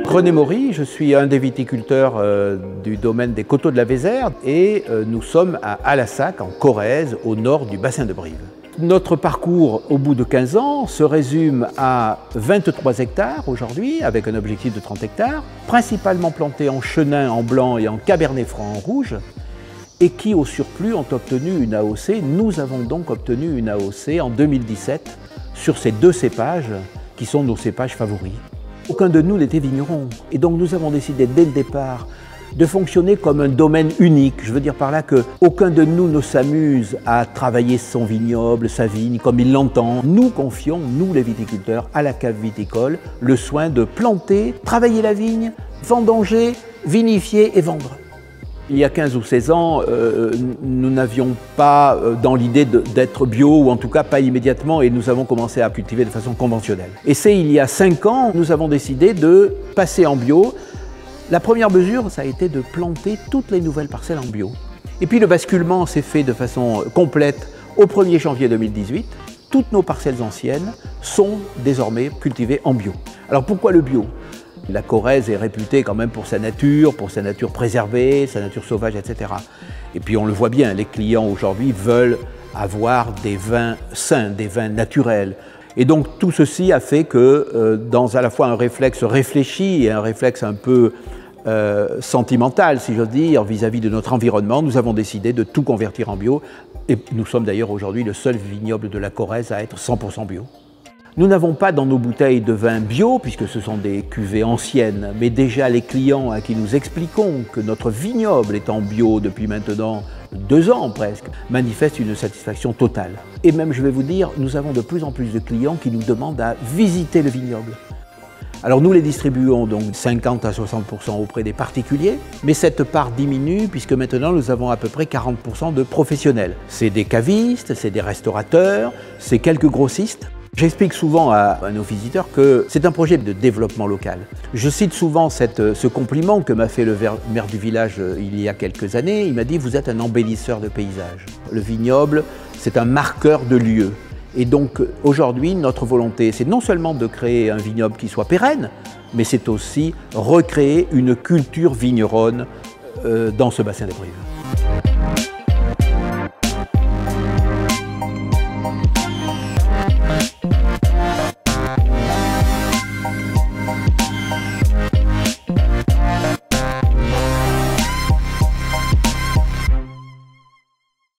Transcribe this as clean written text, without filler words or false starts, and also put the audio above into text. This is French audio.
René Maury, je suis un des viticulteurs du domaine des Coteaux de la Vézère et nous sommes à Alassac, en Corrèze, au nord du bassin de Brive. Notre parcours, au bout de 15 ans, se résume à 23 hectares aujourd'hui, avec un objectif de 30 hectares, principalement plantés en chenin en blanc et en cabernet franc en rouge, et qui, au surplus, ont obtenu une AOC. Nous avons donc obtenu une AOC en 2017 sur ces deux cépages, qui sont nos cépages favoris. Aucun de nous n'était vigneron, et donc nous avons décidé dès le départ de fonctionner comme un domaine unique. Je veux dire par là qu'aucun de nous ne s'amuse à travailler son vignoble, sa vigne, comme il l'entend. Nous confions, nous les viticulteurs, à la cave viticole, le soin de planter, travailler la vigne, vendanger, vinifier et vendre. Il y a 15 ou 16 ans, nous n'avions pas dans l'idée d'être bio, ou en tout cas pas immédiatement, et nous avons commencé à cultiver de façon conventionnelle. Et c'est il y a 5 ans, nous avons décidé de passer en bio. La première mesure, ça a été de planter toutes les nouvelles parcelles en bio. Et puis le basculement s'est fait de façon complète au 1er janvier 2018. Toutes nos parcelles anciennes sont désormais cultivées en bio. Alors pourquoi le bio ? La Corrèze est réputée quand même pour sa nature préservée, sa nature sauvage, etc. Et puis on le voit bien, les clients aujourd'hui veulent avoir des vins sains, des vins naturels. Et donc tout ceci a fait que dans à la fois un réflexe réfléchi et un réflexe un peu sentimental, si j'ose dire, vis-à-vis de notre environnement, nous avons décidé de tout convertir en bio. Et nous sommes d'ailleurs aujourd'hui le seul vignoble de la Corrèze à être 100% bio. Nous n'avons pas dans nos bouteilles de vin bio, puisque ce sont des cuvées anciennes, mais déjà les clients à qui nous expliquons que notre vignoble est en bio depuis maintenant 2 ans presque, manifestent une satisfaction totale. Et même, je vais vous dire, nous avons de plus en plus de clients qui nous demandent à visiter le vignoble. Alors nous les distribuons donc 50 à 60% auprès des particuliers, mais cette part diminue puisque maintenant nous avons à peu près 40% de professionnels. C'est des cavistes, c'est des restaurateurs, c'est quelques grossistes. J'explique souvent à nos visiteurs que c'est un projet de développement local. Je cite souvent ce compliment que m'a fait le maire du village il y a quelques années. Il m'a dit « Vous êtes un embellisseur de paysages ». Le vignoble, c'est un marqueur de lieu. Et donc aujourd'hui, notre volonté, c'est non seulement de créer un vignoble qui soit pérenne, mais c'est aussi recréer une culture vigneronne dans ce bassin des Brives.